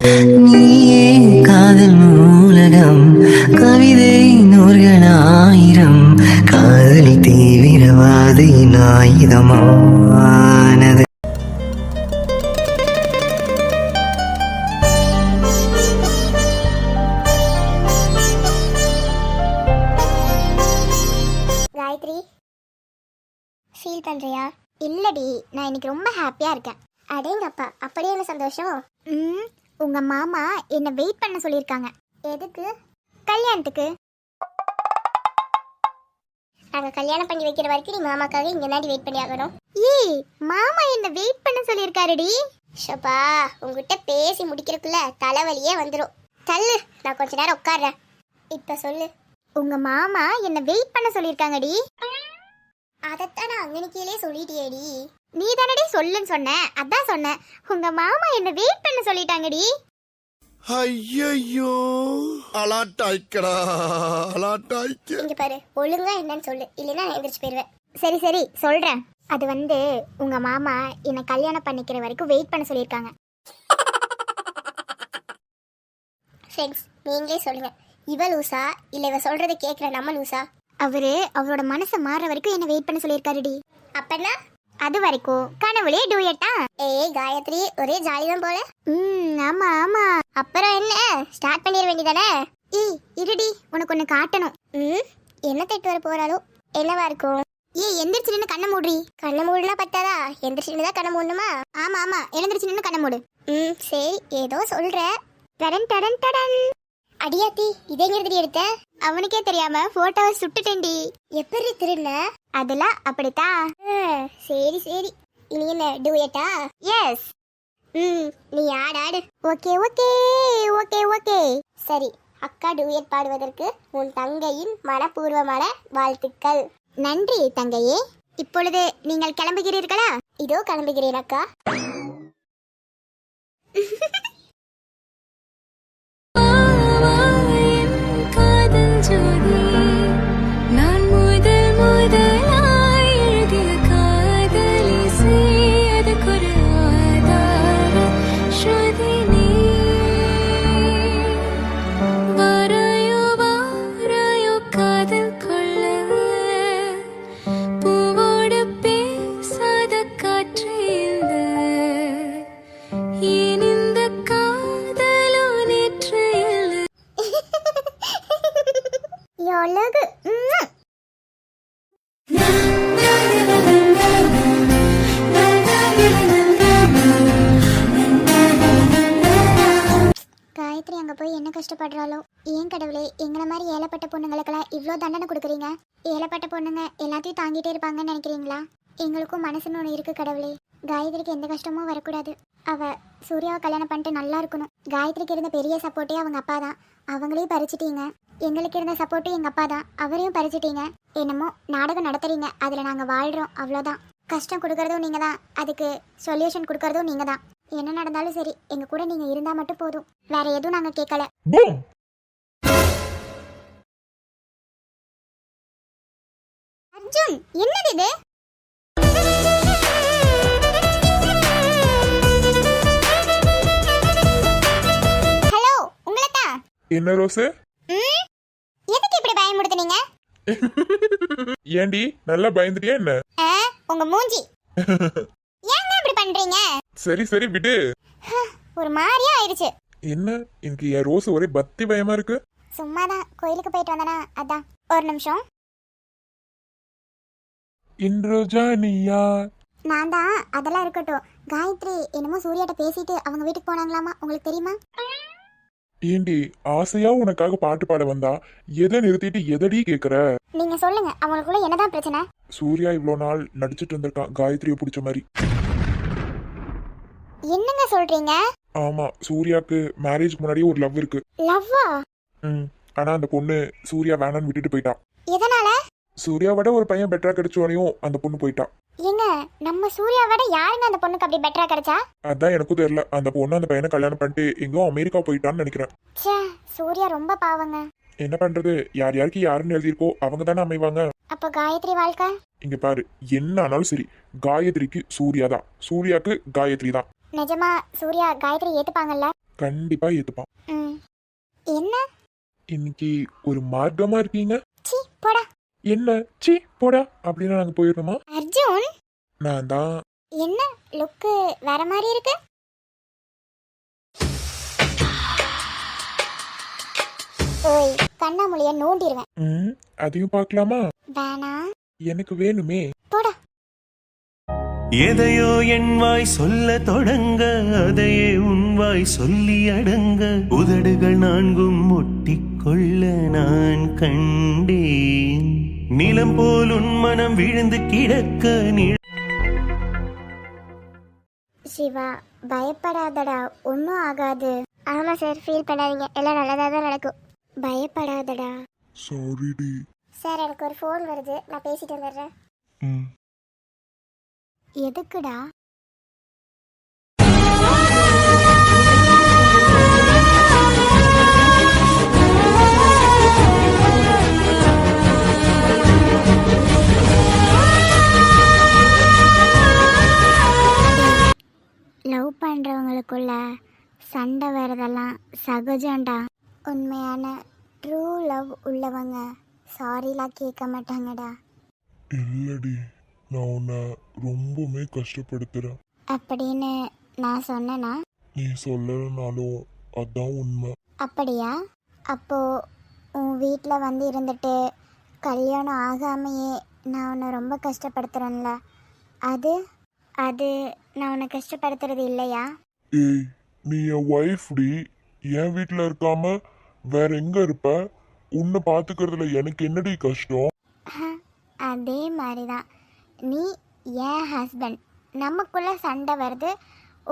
நீயே காதல் நூலகம், கவிதை நூல்களாயிரம், காதல் தீவிரவாதியின் ஆயுதமானது. காயத்ரி, ஃபீல் பண்றியா? இல்லடி, நான் இன்னைக்கு ரொம்ப ஹாப்பியா இருக்கேன். அடேங்கப்பா, அப்படியே என்ன சந்தோஷம். உங்க மாமா என்ன வெயிட் பண்ண சொல்லியிருக்காங்க. எதுக்கு? கல்யாணத்துக்கு. நாங்க கல்யாணம் பண்ணி வைக்கிற வரைக்கும் நீ மாமாக்காக இங்க தாண்டி வெயிட் பண்ணி ஆகணும். ஏய், மாமா என்ன வெயிட் பண்ண சொல்லியிருக்காருடி. ஷப்பா, உங்ககிட்ட பேசி முடிக்கிறதுக்குள்ள தலைவலியே வந்துடும். தள்ளு, நான் கொஞ்ச நேரம் உட்கார்றேன். இப்ப சொல்லு. உங்க மாமா என்ன வெயிட் பண்ண சொல்லியிருக்காங்கடி. அதைத்தான் நான் அங்கனிக்கையிலே சொல்லிட்டியேடி. நீ தானடி சொல்லுன்னு சொன்ன, அதான் சொன்னேன். உங்க மாமா என்ன வெயிட் பண்ண சொல்லிட்டாங்கடி. ஐயோ, அலாட்டாய்க்கடா, அலாட்டாய்க்க. இங்க பாரு, ஒழுங்கா என்னன்னு சொல்லு, இல்லைன்னா எந்திரிச்சு போயிருவேன். சரி சரி சொல்றேன். அது வந்து உங்க மாமா என்ன கல்யாணம் பண்ணிக்கிற வரைக்கும் வெயிட் பண்ண சொல்லியிருக்காங்க. ஃப்ரெண்ட்ஸ், நீங்களே சொல்லுங்க, இவ லூசா இல்ல இவ சொல்றதை கேட்கிற நம்ம லூசா? அவரு அவரோட மனசை மாறுற வரைக்கும் என்ன வெயிட் பண்ண சொல்லியிருக்காருடி. அப்பனா அது வரைக்கும் கனவுலே டூயட்டா? ஏய் காயத்ரி, ஒரே ஜாலிதான் போல. ஆமா ஆமா. அப்புறம் என்ன, ஸ்டார்ட் பண்ணிட வேண்டியதானே? ஏய் இருடி, உனக்கு ஒண்ணு காட்டணும். என்ன திட்டு வர போறாளோ? என்னவா இருக்கும்? ஏய் எந்திரிச்சு நின்று கண்ணை மூடுறி. கண்ணை மூடுனா பத்தாதா? எந்திரிச்சு நின்று தான் கண்ணை மூடணுமா? ஆமா ஆமா, எழுந்திரிச்சு நின்று கண்ணை மூடு. சரி, ஏதோ சொல்ற. டடன் டடன் டடன். அடியாத்தி, இதேங்கிறது எடுத்த? அவனுக்கே தெரியாம போட்டோவை சுட்டுட்டேன்டி. எப்படி திருண்ண? அதெல்லாம் அப்படித்தான். சரி சரி, இனி என்ன டூயட்டா? எஸ். நீ ஆடாடு. Okay okay okay okay. சரி, அக்கா டூயட் பாடுவதற்கு உன் தங்கையின் மனப்பூர்வமான வாழ்த்துக்கள். நன்றி தங்கையே. இப்பொழுது நீங்கள் கிளம்புகிறீர்களா? இதோ கிளம்புகிறேன் அக்கா. காயத்ரி அங்க போய் என்ன கஷ்டப்படுறாளோ? ஏன் கடவுளே, எங்களை மாதிரி ஏழப்பட்ட பொண்ணுங்களுக்கெல்லாம் இவ்வளோ தண்டனை கொடுக்குறீங்க? ஏழப்பட்ட பொண்ணுங்க எல்லாத்தையும் தாங்கிட்டே இருப்பாங்கன்னு நினைக்கிறீங்களா? எங்களுக்கும் மனசுன்னு ஒன்று இருக்கு கடவுளே. காயத்ரிக்கு எந்த கஷ்டமும் வரக்கூடாது. அவ சூர்யாவை கல்யாணம் பண்ணிட்டு நல்லா இருக்கணும். காயத்ரிக்கு இருந்த பெரிய சப்போர்ட்டே அவங்க அப்பா தான். அவங்களையும் பறிச்சிட்டீங்க. எங்களுக்கு இருந்த சப்போர்ட்டும் எங்க அப்பா தான். அவரையும் பறிச்சிட்டீங்க. என்னமோ நாடகம் நடத்துறீங்க, அதுல நாங்க வாழ்றோம், அவ்வளோதான். கஷ்டம் கொடுக்கறதும் நீங்க தான், அதுக்கு சொல்யூஷன் கொடுக்கறதும் நீங்க தான். என்ன நடந்தாலும் சரி, எங்க கூட நீங்க இருந்தா மட்டும் போதும். வேற எதுவும் நாங்க கேட்கல. அர்ஜுன், என்னது இது? ஹலோ, உங்களதா? என்ன ரோஸ்? எதுக்கு இப்படி பயமுடுத்துனீங்க? ஏண்டி நல்லா பயந்துட்டியா என்ன? உங்க மூஞ்சி. ஏங்க இப்படி பண்றீங்க? சரி சரி விடு. ஒரு மாதிரியா ஆயிடுச்சு. என்ன எனக்கு என் ரோஸ் ஒரே பக்தி பயமா இருக்கு. சும்மாதான் கோயிலுக்கு போயிட்டு வந்தனா, அதான். ஒரு நிமிஷம். இன்ரோஜானியா? நான் தான். அதெல்லாம் இருக்கட்டும். காயத்ரி என்னமோ சூர்யாட்ட பேசிட்டு அவங்க வீட்டுக்கு போனாங்களாமா, உங்களுக்கு தெரியுமா? ஏண்டி ஆசையா உனக்காக பாட்டு பாட வந்தா எதை நிறுத்திட்டு எதடி கேக்குற? நீங்க சொல்லுங்க, அவங்களுக்குள்ள என்னதான் பிரச்சனை? சூர்யா இவ்வளோ நாள் நடிச்சிட்டு இருந்திருக்கான் காயத்ரியை பிடிச்ச மாதிரி. என்னங்க சொல்றீங்க? ஆமா, சூர்யாக்கு மேரேஜ்க்கு முன்னாடியே ஒரு லவ் இருக்கு. லவ்வா? ஆனா அந்த பொண்ணு சூர்யா வேணான்னு விட்டுட்டு போயிட்டா. எதனால? சூர்யாவோட ஒரு பையன் பெட்டரா கிடைச்சோனையும் அந்த பொண்ணு போயிட்டா. ஏங்க, நம்ம சூர்யாவோட யாருங்க அந்த பொண்ணுக்கு அப்படி பெட்டரா கிடைச்சா? அதான் எனக்கும் தெரியல. அந்த பொண்ணு அந்த பையனை கல்யாணம் பண்ணிட்டு எங்கோ அமெரிக்கா போயிட்டான்னு நினைக்கிறேன். ச்சே, சூர்யா ரொம்ப பாவங்க. என்ன பண்றது, யார் யாருக்கு யாருன்னு எழுதியிருக்கோ அவங்க தானே அமைவாங்க. அப்போ காயத்ரி வாழ்க்கை? இங்க பாரு, என்ன ஆனாலும் சரி, காயத்ரிக்கு சூர்யா தான், சூர்யாக்கு காயத்ரி தான். நிஜமா சூர்யா காயத்ரி ஏத்துப்பாங்கல்ல? கண்டிப்பா ஏத்துப்பான். ம் என்ன? இன்னைக்கு ஒரு மார்க்கமா இருக்கீங்க. சி போடா. என்ன சி போடா அப்படின்னா நாங்க போயிடணுமா? அர்ஜுன், நான் தான். என்ன லுக்கு வேற மாதிரி இருக்கு? ஓய், கண்ணாமொழிய நோண்டிடுவேன். அதையும் பார்க்கலாமா? வேணா. எனக்கு வேணுமே. போடா. எதையோ என் வாய் சொல்ல தொடங்க அதையே உன் வாய் சொல்லி அடங்க உதடுகள் நான்கும் ஒட்டிக்கொள்ள நான் கண்டேன் நிலம் போல் உன் மனம் விழுந்து கிடக்க சிவா, பயப்படாதடா, ஒன்றும் ஆகாது. ஆமா சார், ஃபீல் பண்ணாதீங்க, எல்லாம் நல்லதாக தான் நடக்கும். பயப்படாதடா. Sorry D. சார், எனக்கு ஒரு ஃபோன் வருது, நான் பேசிட்டு வந்துடுறேன். எதுக்குடா? லவ் பண்ணுறவங்களுக்குள்ள சண்டை வரதெல்லாம் சகஜம்டா. உண்மையான ட்ரூ லவ் உள்ளவங்க சாரிலாம் கேட்க மாட்டாங்கடா. இல்லடி, நான் உன்னை ரொம்பவுமே கஷ்டப்படுத்துறேன். அப்படின்னு நான் சொன்னேனா? நீ சொல்லலனாலும் அதான் உண்மை. அப்படியா? அப்போ உன் வீட்டில் வந்து இருந்துட்டு கல்யாணம் ஆகாமையே நான் உன்னை ரொம்ப கஷ்டப்படுத்துகிறேன்ல, அது அது நான் உன்னை கஷ்டப்படுத்துறது இல்லையா? ஏய், நீ என் ஒய்ஃப் டி. என் வீட்டில் இருக்காம வேற எங்க இருப்ப? உன்னை பாத்துக்கிறதுல எனக்கு என்னடி கஷ்டம்? அதே மாதிரி தான் நீ என் ஹஸ்பண்ட். நமக்குள்ள சண்டை வருது,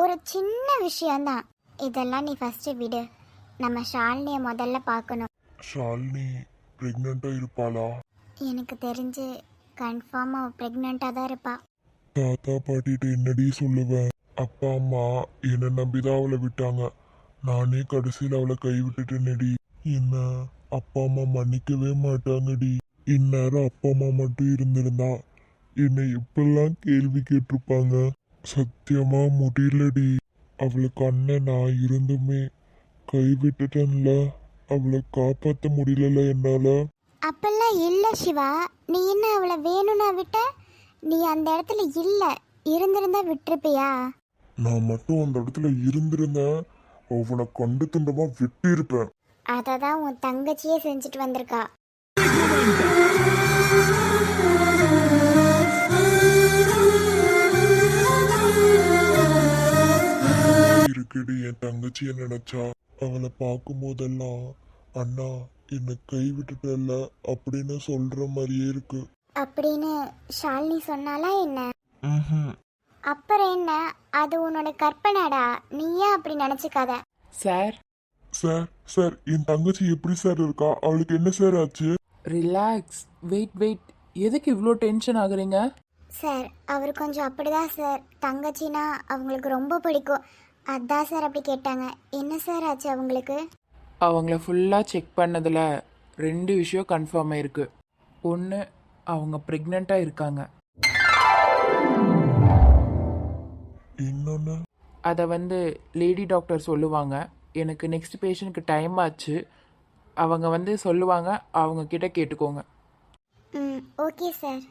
ஒரு சின்ன விஷயந்தான். இதெல்லாம் நீ ஃபஸ்ட்டு விடு. நம்ம ஷாலினியை முதல்ல பார்க்கணும். ஷாலினி பிரெக்னண்டா இருப்பாளா? எனக்கு தெரிஞ்சு கன்ஃபார்மாக அவள் ப்ரெக்னெண்ட்டாக தான் இருப்பா. தாத்தா பாட்டிட்டு என்னடி சொல்லுவேன்? அப்பா அம்மா என்னை நம்பிதான் அவளை விட்டாங்க. நானே கடைசியில் அவளை கைவிட்டுட்டேனடி. என்ன அப்பா அம்மா மன்னிக்கவே மாட்டாங்கடி. இந்நேரம் அப்பா அம்மா மட்டும் இருந்திருந்தா என்னை இப்பெல்லாம் கேள்வி கேட்டிருப்பாங்க. சத்தியமா முடியலடி. அவளுக்கு அண்ணன் நான் இருந்துமே கைவிட்டுட்டேன்ல. அவளை காப்பாற்ற முடியல என்னால. அப்பெல்லாம் இல்லை சிவா, நீ என்ன அவளை வேணும்னா விட்ட? நீ அந்த இடத்துல இல்லை, இருந்திருந்தா விட்டுருப்பியா? நான் மட்டும் அந்த இடத்துல இருந்திருந்தேன், அவனை கண்டு துண்டமா விட்டு இருப்பேன். அதை தான் உன் தங்கச்சியே செஞ்சுட்டு வந்திருக்கா. இருக்குடி, என் தங்கச்சிய நினைச்சா அவளை பார்க்கும் போதெல்லாம் அண்ணா என்னை கை விட்டுட்டல அப்படின்னு சொல்ற மாதிரியே இருக்கு. அப்படின்னு ஷாலினி சொன்னாலா என்ன? ம்ஹும். அப்புறம் என்ன, அது உன்னோட கற்பனைடா, நீ ஏன் அப்படி நினச்சிக்காத. சார் சார் சார், என் தங்கச்சி எப்படி சார் இருக்கா? அவளுக்கு என்ன சார் ஆச்சு? ரிலாக்ஸ். வெயிட் எதுக்கு இவ்வளோ டென்ஷன் ஆகுறீங்க? சார், அவர் கொஞ்சம் அப்படிதான் சார். தங்கச்சினா அவங்களுக்கு ரொம்ப பிடிக்கும், அதான் சார் அப்படி கேட்டாங்க. என்ன சார் ஆச்சு அவங்களுக்கு? அவங்கள ஃபுல்லாக செக் பண்ணதில் 2 விஷயம் கன்ஃபார்ம் ஆயிருக்கு. ஒன்று, அவங்க ப்ரெக்னெண்ட்டாக இருக்காங்க. இன்னொன்னு, அதை லேடி டாக்டர் சொல்லுவாங்க. எனக்கு நெக்ஸ்ட் பேஷண்ட்க்கு டைம் ஆச்சு, அவங்க சொல்லுவாங்க, அவங்க கிட்ட கேட்டுக்கோங்க. ம், ஓகே சார்.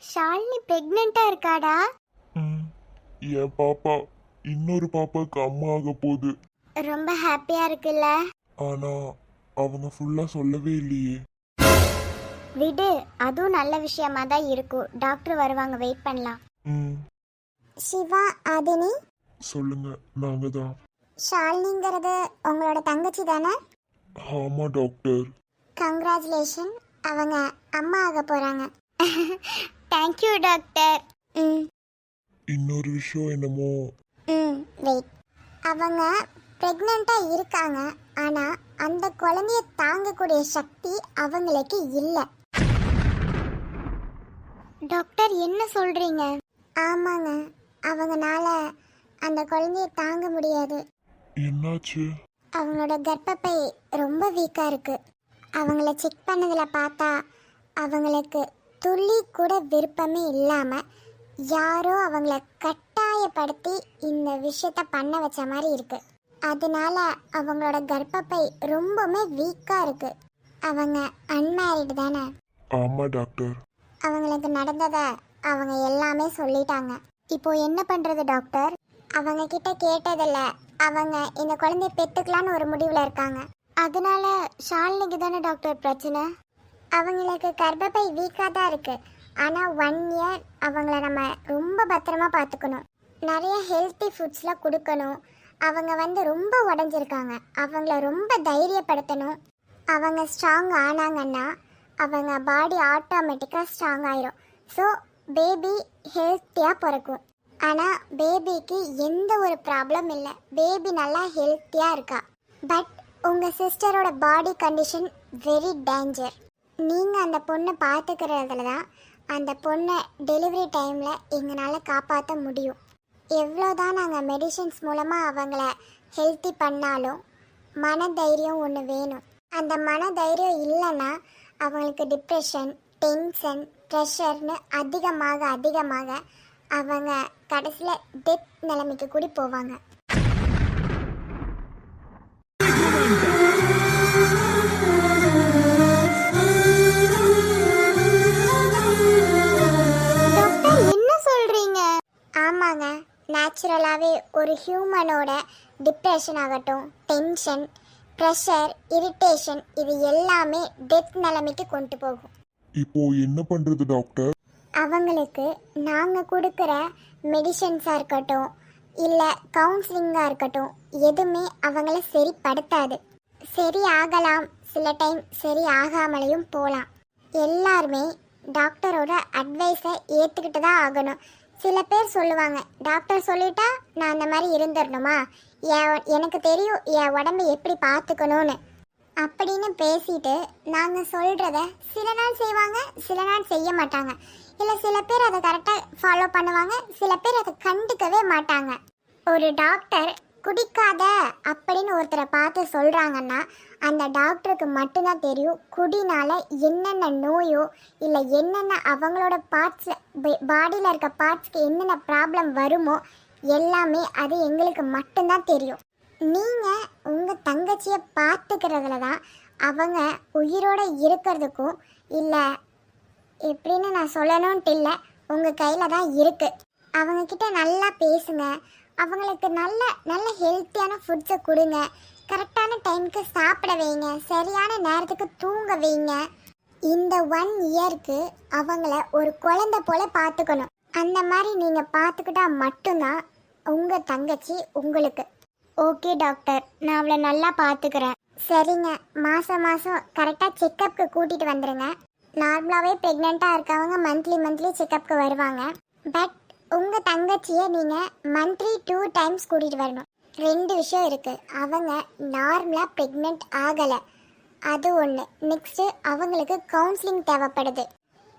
ஷாலினி பிரெக்னெண்டா இருக்காடா? என் பாப்பா இன்னொரு பாப்பாவுக்கு அம்மா ஆக போகுது. ரொம்ப ஹாப்பியா இருக்குல்ல? ஆனா அவங்க ஃபுல்லா சொல்லவே இல்லையே. விடு, அதுவும் நல்ல விஷயமா தான் இருக்கும். டாக்டர் வருவாங்க, வெயிட் பண்ணலாம். சிவா, ஆதினி, சொல்லுங்க. நாங்க தான். ஷாலினிங்கிறது உங்களோட தங்கச்சி தானே? ஆமா டாக்டர். கங்க்ராச்சுலேஷன், அவங்க அம்மா ஆக போறாங்க. Thank you doctor. இன்னொரு விஷயம் என்னமோ. வெயிட், அவங்க ப்ரெக்னெண்ட்டாக இருக்காங்க, ஆனால் அந்த குழந்தைய தாங்கக்கூடிய சக்தி அவங்களுக்கு இல்லை. டாக்டர், என்ன சொல்கிறீங்க? ஆமாங்க, அவங்கனால அந்த குழந்தைய தாங்க முடியாது. என்னாச்சு? அவங்களோட கர்ப்பப்பை ரொம்ப வீக்காக இருக்குது. அவங்கள செக் பண்ணதில் பார்த்தா அவங்களுக்கு துளி கூட விருப்பமே இல்லாமல் யாரோ அவங்கள கட்டாயப்படுத்தி இந்த விஷயத்த பண்ண வச்ச மாதிரி இருக்கு. அதனால அவங்களோட கர்ப்பப்பை ரொம்பவுமே வீக்காக இருக்கு. அவங்க அன்மேரிடு தானே? ஆமா டாக்டர். அவங்களுக்கு நடந்ததை அவங்க எல்லாமே சொல்லிட்டாங்க. இப்போ என்ன பண்ணுறது டாக்டர்? அவங்க கிட்ட கேட்டதில்ல, அவங்க இந்த குழந்தைய பெற்றுக்கலான்னு ஒரு முடிவில் இருக்காங்க. அதனால ஷாலினிக்கு தானே டாக்டர் பிரச்சனை? அவங்களுக்கு கர்ப்பப்பை வீக்காக தான் இருக்கு. ஆனால் 1 இயர் அவங்கள நம்ம ரொம்ப பத்திரமா பார்த்துக்கணும். நிறைய ஹெல்த்தி ஃபுட்ஸ்லாம் கொடுக்கணும். அவங்க ரொம்ப உடஞ்சிருக்காங்க. அவங்கள ரொம்ப தைரியப்படுத்தணும். அவங்க ஸ்ட்ராங் ஆனாங்கன்னா அவங்க பாடி ஆட்டோமேட்டிக்காக ஸ்ட்ராங் ஆயிரும். ஸோ பேபி ஹெல்த்தியாக பிறக்கும். ஆனால் பேபிக்கு எந்த ஒரு ப்ராப்ளம் இல்லை. பேபி நல்லா ஹெல்த்தியாக இருக்கா. பட் உங்கள் சிஸ்டரோட பாடி கண்டிஷன் வெரி டேஞ்சர். நீங்கள் அந்த பொண்ணை பார்த்துக்கிறதுல தான் அந்த பொண்ணை டெலிவரி டைமில் எங்களால் காப்பாற்ற முடியும். எவ்வளோதான் நாங்கள் மெடிசின்ஸ் மூலமாக அவங்கள ஹெல்த்தி பண்ணாலும் மனதைரியம் ஒன்று வேணும். அந்த மனதைரியம் இல்லைன்னா அவங்களுக்கு டிப்ரெஷன், டென்ஷன், ப்ரெஷர்னு அதிகமாக அவங்க கடைசியில் டெத் நிலைமைக்கு கூட போவாங்க. என்ன சொல்றீங்க? ஆமாங்க, நேச்சுரலாகவே ஒரு ஹியூமனோட டிப்ரெஷன் ஆகட்டும், டென்ஷன், ப்ரெஷர், இரிட்டேஷன் இது எல்லாமே டெத் நிலைமைக்கு கொண்டு போகும். இப்போ என்ன பண்றது டாக்டர்? அவங்களுக்கு நாங்கள் கொடுக்குற மெடிசன்ஸாக இருக்கட்டும் இல்லை கவுன்சிலிங்காக இருக்கட்டும் எதுவுமே அவங்கள சரிப்படுத்தாது. சரி ஆகலாம், சில டைம் சரி ஆகாமலையும் போகலாம். எல்லாருமே டாக்டரோட அட்வைஸை ஏற்றுக்கிட்டு தான் ஆகணும். சில பேர் சொல்லுவாங்க, டாக்டர் சொல்லிட்டா நான் அந்த மாதிரி இருந்துடணுமா, எனக்கு தெரியும் என் உடம்பை எப்படி பார்த்துக்கணும்னு அப்படின்னு பேசிட்டு நாங்கள் சொல்கிறத சில நாள் செய்வாங்க, சில நாள் செய்ய மாட்டாங்க. இல்லை சில பேர் அதை கரெக்டாக ஃபாலோ பண்ணுவாங்க, சில பேர் அதை கண்டுக்கவே மாட்டாங்க. ஒரு டாக்டர் குடிக்காத அப்படின்னு ஒருத்தரை பார்த்து சொல்கிறாங்கன்னா அந்த டாக்டருக்கு மட்டும்தான் தெரியும் குடினால என்னென்ன நோயோ இல்லை என்னென்ன அவங்களோட பார்ட்ஸ் பாடியில் இருக்க பார்ட்ஸ்க்கு என்னென்ன ப்ராப்ளம் வருமோ எல்லாமே அது எங்களுக்கு மட்டும்தான் தெரியும். நீங்கள் உங்கள் தங்கச்சியை பார்த்துக்கிறதுல தான் அவங்க உயிரோடு இருக்கிறதுக்கும் இல்லை எப்படின்னு நான் சொல்லணும்ன்ட்டு இல்லை, உங்கள் கையில் தான் இருக்குது. அவங்கக்கிட்ட நல்லா பேசுங்க, அவங்களுக்கு நல்ல நல்ல ஹெல்த்தியான ஃபுட்ஸை கொடுங்க, கரெக்டான டைமுக்கு சாப்பிட வைங்க, சரியான நேரத்துக்கு தூங்க வைங்க. இந்த 1 இயருக்கு அவங்கள ஒரு குழந்தை போல பார்த்துக்கணும். அந்த மாதிரி நீங்கள் பார்த்துக்கிட்டா மட்டும்தான் உங்கள் தங்கச்சி உங்களுக்கு. ஓகே டாக்டர், நான் அவளை நல்லா பார்த்துக்கிறேன். சரிங்க, மாதம் கரெக்டாக செக்கப்புக்கு கூட்டிகிட்டு வந்துடுங்க. நார்மலாகவே ப்ரெக்னெண்ட்டாக இருக்கவங்க மந்த்லி செக்கப்புக்கு வருவாங்க. பட் உங்கள் தங்கச்சியை நீங்கள் மந்த்லி 2 டைம்ஸ் கூட்டிகிட்டு வரணும். 2 விஷயம் இருக்குது. அவங்க நார்மலாக ப்ரெக்னென்ட் ஆகலை, அது ஒன்று. நெக்ஸ்ட்டு அவங்களுக்கு கவுன்சிலிங் தேவைப்படுது.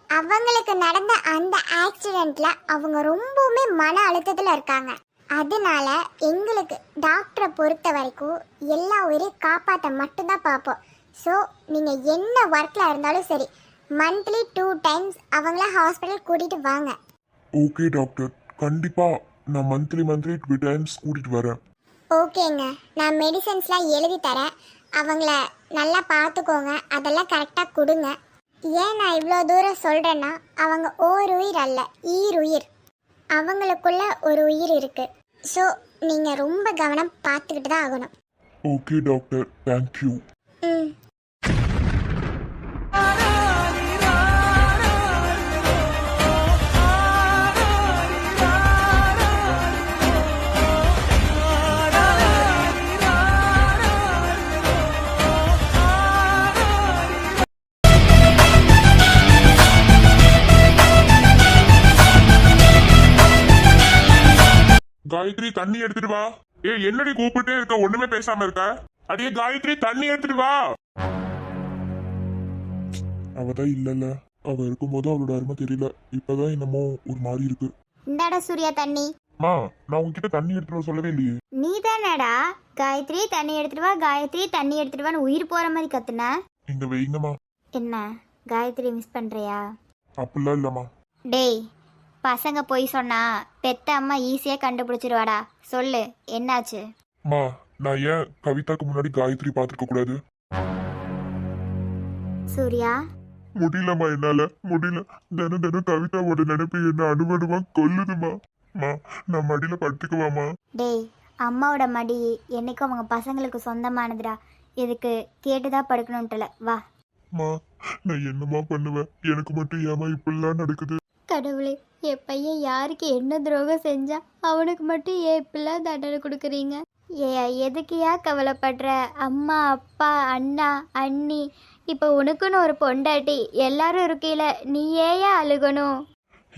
அவங்களுக்கு நடந்த அந்த ஆக்சிடெண்ட்டில் அவங்க ரொம்பவுமே மன அழுத்தத்தில் இருக்காங்க. அதனால எங்களுக்கு டாக்டரை பொறுத்த வரைக்கும் எல்லா உயிரையும் காப்பாற்ற மட்டும்தான் பார்ப்போம். ஸோ நீங்கள் என்ன ஒர்க்கில் இருந்தாலும் சரி மந்த்லி 2 டைம்ஸ் அவங்கள ஹாஸ்பிட்டல் கூட்டிகிட்டு வாங்க. ஓகே டாக்டர், கண்டிப்பா நான் மந்த்லி 2 டைம்ஸ் கூட்டிட்டு வரேன். ஓகேங்க, நான் மெடிசன்ஸ்லாம் எழுதி தரேன். அவங்கள நல்லா பார்த்துக்கோங்க, அதெல்லாம் கரெக்டாக கொடுங்க. ஏன் நான் இவ்வளோ தூரம் சொல்கிறேன்னா அவங்க ஓர் உயிர் அல்ல, ஈருயிர். அவங்களுக்குள்ள ஒரு உயிர் இருக்குது. ஸோ நீங்கள் ரொம்ப கவனம் பார்த்துக்கிட்டு தான் ஆகணும். Okay doctor, thank you. ம். காயத்ரி, தண்ணி எடுத்துட்டு வா. என்னடி கூப்பிட்டே இருக்க, ஒண்ணுமே பேசாம இருக்க? அடியே காயத்ரி, தண்ணி எடுத்துட்டு வா. அவதான் இல்லல்ல, அவ இருக்கும்போது அவளோட அருமை தெரியல, இப்பதான் என்னமோ ஒரு மாதிரி இருக்கு. இந்தாடா சூர்யா தண்ணி. மா, நான் உங்ககிட்ட தண்ணி எடுத்துட்டு வர சொல்லவே இல்லையே. நீ தானடா காயத்ரி தண்ணி எடுத்துட்டு வா, காயத்ரி தண்ணி எடுத்துட்டு வான்னு உயிர் போற மாதிரி கத்துன. இங்க வைங்கம்மா. என்ன காயத்ரி மிஸ் பண்ணுறியா? அப்படிலாம் இல்லைம்மா. டேய், பசங்க போய் சொன்னா பெத்த அம்மா ஈஸியாக கண்டுபிடிச்சிருவாடா. சொல்லு, என்னாச்சு? அம்மா, நான் ஏன் கவிதாக்கு முன்னாடி காயத்ரி பார்த்துருக்க கூடாது? சூர்யா, முடியலம்மா, என்னால முடியல. தினம் தினம் கவிதாவோட நினைப்பு என்ன அணுவணுமா கொல்லுதுமா. அம்மா, நான் மடியில படுத்துக்குவாமா? டேய், அம்மாவோட மடி என்னைக்கும் அவங்க பசங்களுக்கு சொந்தமானதுடா. இதுக்கு கேட்டுதான் படுக்கணும்ட்டுல. வா. அம்மா, நான் என்னம்மா பண்ணுவேன்? எனக்கு மட்டும் ஏமா இப்படிலாம் நடக்குது? கடவுளே, என் பையன் யாருக்கு என்ன துரோகம் செஞ்சா அவனுக்கு மட்டும் ஏன் இப்பெல்லாம் தண்டனை கொடுக்குறீங்க? எதுக்கியா கவலைப்படுற? அம்மா, அப்பா, அண்ணா, அண்ணி, இப்போ உனக்குன்னு ஒரு பொண்டாட்டி எல்லாரும் இருக்கையில நீ ஏயா அழுகணும்?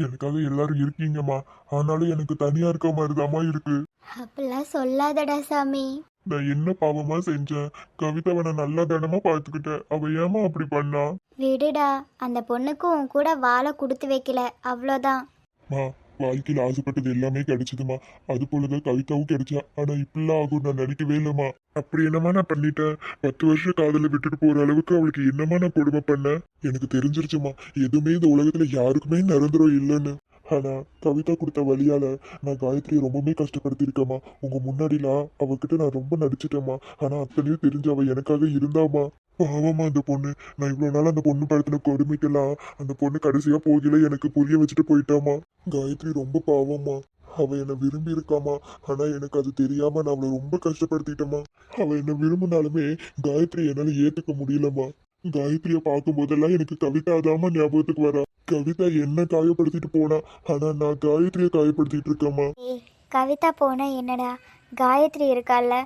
எனக்காக எல்லாரும் இருக்கீங்கம்மா, ஆனாலும் எனக்கு தனியா இருக்க மாதிரிதாம்மா இருக்கு. அப்படிலாம் சொல்லாதடா சாமி. நான் என்ன பாவமா செஞ்சேன்? கவிதாவை நான் நல்லா தானமா பார்த்துக்கிட்டேன். அவ ஏமா அப்படி பண்ணா? விடுடா, அந்த பொண்ணுக்கும் உன் கூட வாழை கொடுத்து வைக்கல, அவ்வளோதான். மா, வாழ்க்கையில் ஆசைப்பட்டது எல்லாமே கிடைச்சதுமா. அது போலதான் கவிதாவும் கிடைச்சா. ஆனா இப்படிலாம் ஆகும் நான் நினைக்கவே இல்லைம்மா. அப்படி என்னமா நான் பண்ணிட்டேன்? 10 வருஷம் காதல விட்டுட்டு போற அளவுக்கு அவளுக்கு என்னமா நான் கொடுமை பண்ணேன்? எனக்கு தெரிஞ்சிருச்சுமா, எதுவுமே இந்த உலகத்துல யாருக்குமே நிரந்தரம் இல்லைன்னு. ஆனா கவிதா கொடுத்த வழியால நான் காயத்ரியை ரொம்பவே கஷ்டப்படுத்திருக்கேம்மா. உங்க முன்னாடிலாம் அவகிட்ட நான் ரொம்ப நடிச்சிட்டேம்மா. ஆனா அத்தனையும் தெரிஞ்சு அவ எனக்காக இருந்தாமா. பாவமா அந்த பொண்ணு. நான் இவ்வளவு நாள் அந்த பொண்ணு படுத்தின கொடுமைக்கெல்லாம் அந்த பொண்ணு கடைசியா போகல எனக்கு புரிய வச்சுட்டு போயிட்டாமா. காயத்ரி ரொம்ப பாவமா. அவ என்னை விரும்பி இருக்காமா. ஆனா எனக்கு அது தெரியாம நான் அவளை ரொம்ப கஷ்டப்படுத்திட்டேமா. அவ என்ன விரும்பினாலுமே காயத்ரி என்னால ஏத்துக்க முடியலமா. காயத்ரிய பார்க்கும் போதெல்லாம் எனக்கு கவிதா தாமா ஞாபகத்துக்கு வரா. கவிதா என்ன காயப்படுத்திட்டு போனா, ஆனா நான் காயத்ரிய காயப்படுத்திட்டு இருக்கேம்மா. ஏய், கவிதா போனா என்னடா? காயத்ரி இருக்கால,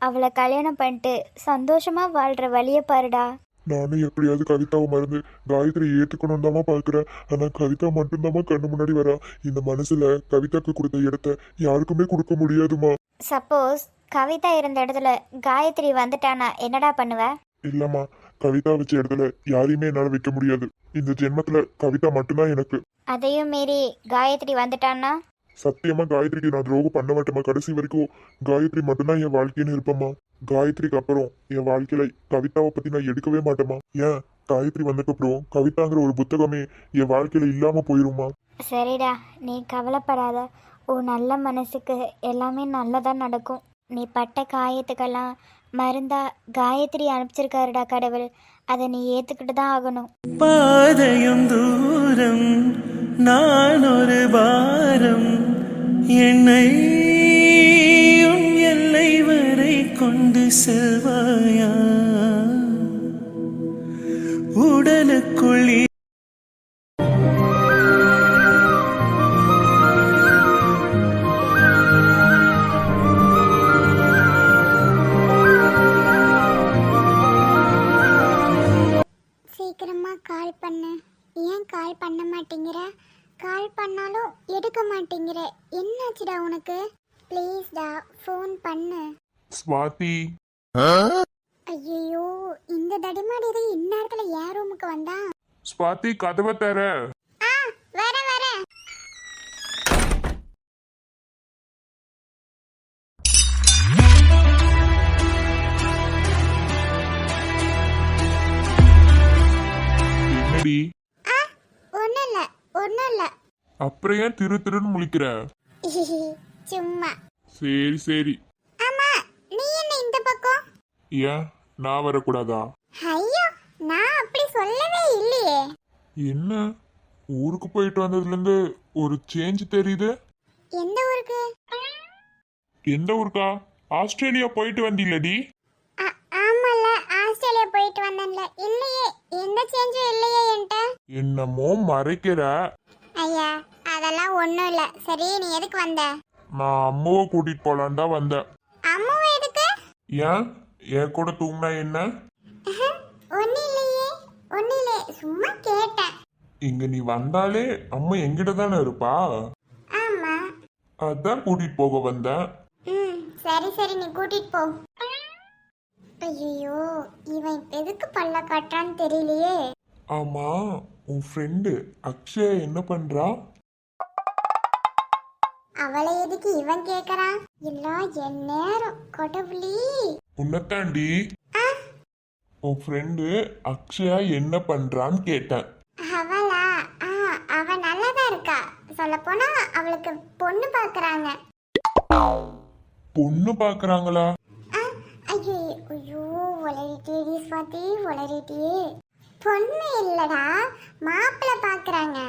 அவளை கல்யாணம் பண்ணிட்டு சந்தோஷமா வாழ்ற வழியை பாருடா. நானும் எப்படியாவது கவிதாவை மறந்து காயத்ரி ஏத்துக்கணும் தாமா பாக்குறேன். ஆனா கவிதா மட்டும்தாம்மா கண்ணு முன்னாடி வரா. இந்த மனசுல கவிதாக்கு கொடுத்த இடத்த யாருக்குமே கொடுக்க முடியாதுமா. சப்போஸ் கவிதா இருந்த இடத்துல காயத்ரி வந்துட்டானா என்னடா பண்ணுவ? இல்லம்மா, கவிதா வச்ச இடத்துல யாரையுமே என்னால வைக்க முடியாது. இந்த ஜென்மத்துல கவிதா மட்டும்தான் எனக்கு. அதையும் மீறி காயத்ரி வந்துட்டான்னா? சத்தியமா காயத்ரிக்கு நான் துரோகம் பண்ண மாட்டேமா. கடைசி வரைக்கும் காயத்ரி மட்டும்தான் என் வாழ்க்கைன்னு இருப்பேம்மா. காயத்ரிக்கு அப்புறம் என் வாழ்க்கையில கவிதாவை பத்தி நான் எடுக்கவே மாட்டேமா. ஏன், காயத்ரி வந்ததுக்கப்புறம் கவிதாங்கிற ஒரு புத்தகமே என் வாழ்க்கையில இல்லாம போயிருமா. சரிடா, நீ கவலைப்படாத. உன் நல்ல மனசுக்கு எல்லாமே நல்லதா நடக்கும். நீ பட்ட காயத்துக்கெல்லாம் மருந்தா காயத்ரி அனுப்பிச்சிருக்காருடா கடவுள். அதை நீ ஏத்துக்கிட்டு தான் ஆகணும். பாதையும் தூரம், நான் ஒரு பாரம், என்னை உன் எல்லை வரை கொண்டு செல்வாயா? உடலுக்குள் சீக்கிரமா கால் பண்ணு. ஏன் கால் பண்ண மாட்டேங்கிற? கால் பண்ணாலும் எடுக்க மாட்டேங்கிற. என்னாச்சுடா உனக்கு? ப்ளீஸ்டா ஃபோன் பண்ணு. ஸ்வாதி, ஐயோ, இந்த தடிமாடி இந்நேரத்துல ஏன் ரூமுக்கு வந்தா? ஸ்வாதி கதவை தர. வரேன் வரேன். என்னடி? ஒன்னும் இல்ல. அப்புறம் ஏன் திரு திருன்னு முழிக்கிற? சும்மா. சரி சரி. ஆமா, நீ என்ன இந்த பக்கம்? ஏன், நான் வரக்கூடாதா? ஐயோ, நான் அப்படி சொல்லவே இல்லையே. என்ன, ஊருக்கு போயிட்டு வந்ததுல இருந்து ஒரு சேஞ்ச் தெரியுது. எந்த ஊருக்கு? எந்த ஊருக்கா? ஆஸ்திரேலியா போயிட்டு வந்தீங்களடி? ஆமால, ஆஸ்திரேலியா போயிட்டு வந்தேன்ல. இல்லையே, எந்த சேஞ்சும் இல்லையே என்கிட்ட. என்னமோ மறைக்கிற. ஐயா, அதெல்லாம் ஒண்ணும் இல்ல. சரி, நீ எதுக்கு வந்த? நான் அம்மாவை கூட்டிட்டு போலான் தான் வந்தேன். அம்மாவை எதுக்கு? ஏன், என் கூட தூங்கினா என்ன? ஒன்னும் இல்லையே, ஒன்னும் இல்லையே, சும்மா கேட்டேன். இங்க நீ வந்தாலே அம்மா எங்கிட்ட தானே இருப்பா. ஆமா. அதான் கூட்டிட்டு போக வந்தேன். சரி சரி, நீ கூட்டிட்டு போ. ஐயோ, இவன் எதுக்கு பல்ல காட்டுறான்னு தெரியலையே. ஆமா, உன் ஃப்ரெண்டு அக்ஷயா என்ன பண்றா? அவளை எதுக்கு இவன் கேக்குறான்? எல்லாம் என் நேரம். கடவுளே, உன்னத்தாண்டி. உன் ஃப்ரெண்டு அக்ஷயா என்ன பண்றான்னு கேட்டேன். அவளா? அவ நல்லாதான் இருக்கா. சொல்ல போனா அவளுக்கு பொண்ணு பாக்குறாங்க. பொண்ணு பாக்குறாங்களா? ஐயோ ஐயோ, உளறிட்டே ஸ்வாதி, உளறிட்டே. பொண்ணு இல்லடா, மாப்பிள்ளை பாக்குறாங்க.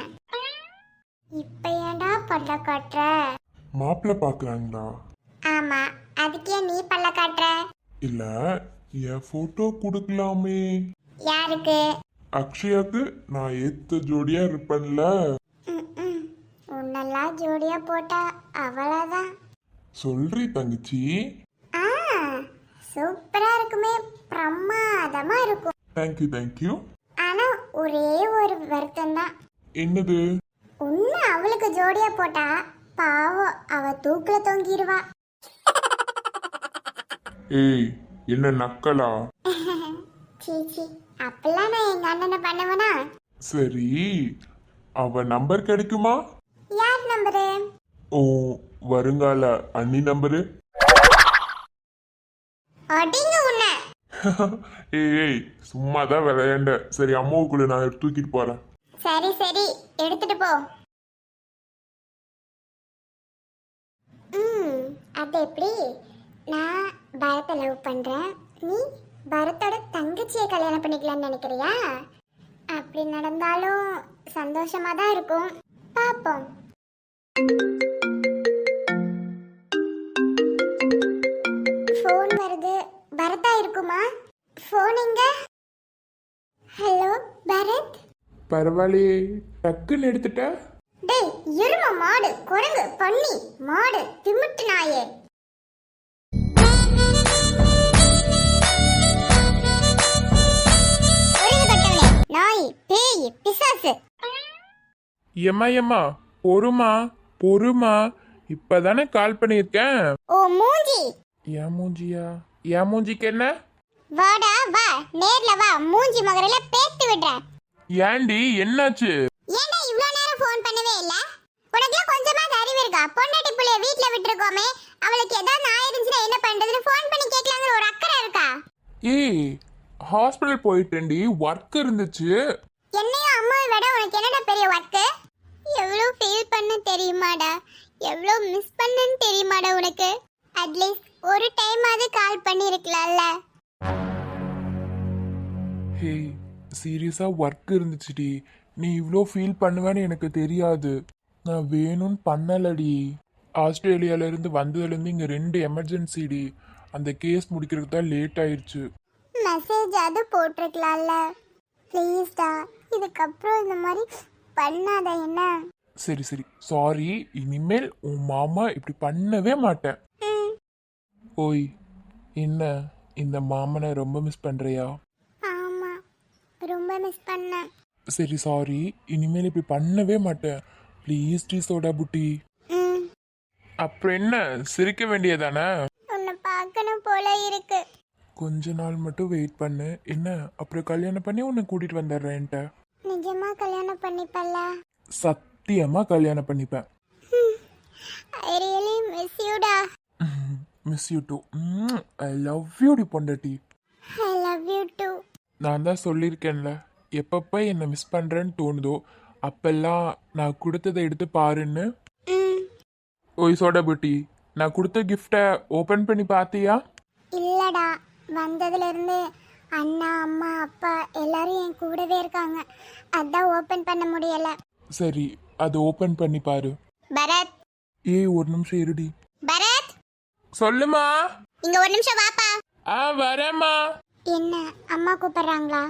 இப்ப ஏன்டா பல்ல காட்டுற? மாப்பிள்ள பாக்குறாங்களா? ஆமா, அதுக்கே நீ பல்ல காட்டுற? இல்ல, என் போட்டோ கொடுக்கலாமே. யாருக்கு? அக்ஷயாக்கு நான் ஏத்த ஜோடியா இருப்பேன்ல. உன்னெல்லாம் ஜோடியா போட்டா அவ்வளவுதான். சொல்றி தங்கச்சி. ஆ, சூப்பரா இருக்குமே, பிரமாதமா இருக்கும். Thank you thank you. ஆனா ஒரே ஒரு வருத்தம் தான். என்னது? உன்னை அவளுக்கு ஜோடியா போட்டா பாவம், அவ தூக்குல தொங்கிடுவா. ஏய், என்ன நக்கலா? சீச்சி, அப்பெல்லாம் நான் எங்க அண்ணனை பண்ணுவேனா? சரி, அவ நம்பர் கிடைக்குமா? யார் நம்பரு? ஓ, வருங்கால அண்ணி நம்பரு. அடிங்க உன்னை. ஏய் சும்மா தான் விளையாண்ட. சரி, அம்மாவுக்குள்ள நான் தூக்கிட்டு போறேன். சரி சரி, எடுத்துட்டு போ. அது எப்படி? நான் பரத்தை லவ் பண்றேன், நீ பரத்தோட தங்கச்சியை கல்யாணம் பண்ணிக்கலாம்னு நினைக்கிறியா? அப்படி நடந்தாலும் சந்தோஷமா தான் இருக்கும், பாப்போம். ஃபோன் வருது, பரத்தா இருக்குமா? ஃபோன் எங்க? ஹலோ பரத். பரவாயில்லையே, டக்குன்னு எடுத்துட்ட. டேய் எரும மாடு, குரங்கு, பன்னி, மாடு, திமிட்டு நாயே. நாய், பேய், பிசாசு. எம்மா பொறுமா பொறுமா, இப்பதானே கால் பண்ணியிருக்கேன். ஓ மூஞ்சி. என் மூஞ்சியா? என் மூஞ்சிக்கு என்ன? வாடா வா, நேர்ல வா, மூஞ்சி மகரையில பேத்து விடுறேன். ஏண்டி என்னாச்சு? ஏன்டா இவ்ளோ நேரம் ஃபோன் பண்ணவே இல்ல? உனக்குலாம் கொஞ்சமா அறிவு இருக்கா? பொண்டாட்டி புள்ளைய வீட்ல விட்டுருக்கோமே, அவளுக்கு ஏதாவது ஆயிருந்துச்சுன்னா என்ன பண்றதுன்னு ஃபோன் பண்ணி கேட்கலாங்கிற ஒரு அக்கறை இருக்கா? ஏய், ஹாஸ்பிட்டல் போயிட்டேன்டி, ஒர்க் இருந்துச்சு. என்னையும் அம்மாவை விட உனக்கு என்னடா பெரிய ஒர்க்கு? எவ்வளோ ஃபீல் பண்ண தெரியுமாடா? எவ்வளோ மிஸ் பண்ணன்னு தெரியுமாடா உனக்கு? அட்லீஸ்ட் ஒரு டைம் அது கால் பண்ணி இருக்கலாம்ல. ஹே, சீரியஸா ஒர்க் இருந்துச்சுடி. நீ இவ்வளோ ஃபீல் பண்ணுவேன்னு எனக்கு தெரியாது. நான் வேணும்னு பண்ணலடி. ஆஸ்திரேலியால இருந்து வந்ததுலேருந்து இங்கே 2 எமர்ஜென்சிடி. அந்த கேஸ் முடிக்கிறதுக்கு தான் லேட் ஆயிடுச்சு. மெசேஜ் அது போட்டிருக்கலாம்ல. ப்ளீஸ்டா, இதுக்கப்புறம் இந்த மாதிரி பண்ணாத என்ன? சரி சரி, சாரி. இனிமேல் உன் மாமா இப்படி பண்ணவே மாட்டேன். ஓய், என்ன இந்த மாமனை ரொம்ப மிஸ் பண்றியா? ஆமா, ரொம்ப மிஸ் பண்ணேன். சரி சாரி, இனிமேல் இப்படி பண்ணவே மாட்டேன். ப்ளீஸ் டி சோடா புட்டி. அப்புறம் என்ன, சிரிக்க வேண்டியதானே? உன்னை பார்க்கணும் போல இருக்கு. கொஞ்ச நாள் மட்டும் வெயிட் பண்ணு. என்ன, அப்புறம் கல்யாணம் பண்ணி உன்னை கூட்டிட்டு வந்துடுறேன்ட்ட. நிஜமா கல்யாணம் பண்ணிப்பல்ல? சத்தியமா கல்யாணம் பண்ணிப்பேன். ஐ ரியலி மிஸ் யூடா. Miss you too. I love you டி பொண்டாட்டி. I love you too. நான் தான் சொல்லியிருக்கேன்ல, எப்பப்போ என்னை மிஸ் பண்ணுறேன்னு தோணுதோ அப்பெல்லாம் நான் கொடுத்ததை எடுத்து பாருன்னு. ஓய் சோடா புட்டி, நான் கொடுத்த கிஃப்டை ஓப்பன் பண்ணி பார்த்தியா? இல்லடா, வந்ததுல இருந்து அண்ணா, அம்மா, அப்பா எல்லாரும் என் கூடவே இருக்காங்க. அதான் ஓபன் பண்ண முடியல. சரி, அது ஓப்பன் பண்ணி பாரு. பரத், ஏய் ஒரு நிமிஷம் இருடி. பரத், சொல்லுமா. இங்க ஒரு நிமிஷம் வாப்பா. வரேம்மா. என்ன, அம்மா கூப்பிடுறாங்களா?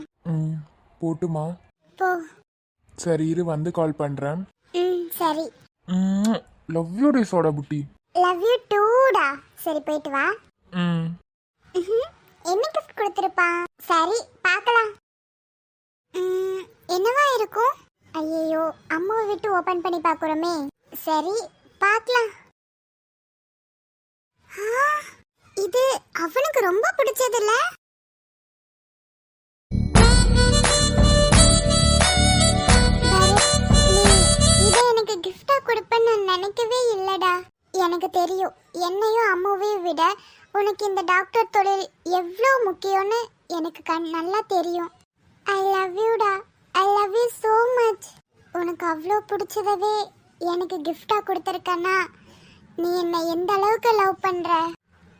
போட்டுமா. போ. சரி இரு, வந்து கால் பண்ணுறேன். சரி. லவ் யூ டி சோடா புட்டி. லவ் யூ டூடா. சரி போயிட்டு வா. என்ன கிஃப்ட் கொடுத்துருப்பான்? சரி பார்க்கலாம். என்னவா இருக்கும்? ஐயோ, அம்மாவை விட்டு ஓபன் பண்ணி பார்க்குறோமே. சரி பார்க்கலாம். இது அவனுக்கு ரொம்ப பிடிச்சது இல்ல? இதை எனக்கு கிஃப்டா கொடுப்பேன்னு நான் நினைக்கவே இல்லடா. எனக்கு தெரியும், என்னையும் அம்மாவையும் விட உனக்கு இந்த டாக்டர் தொழில் எவ்வளோ முக்கியம்னு எனக்கு நல்லா தெரியும். ஐ லவ் யூடா. I love you so much. உனக்கு அவ்வளோ பிடிச்சதவே எனக்கு கிஃப்டா கொடுத்துருக்கனா நீ என்னை எந்த அளவுக்கு லவ் பண்ற.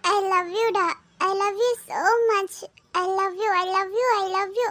ஐ லவ் யூடா. I love you so much. I love you. I love you. I love you.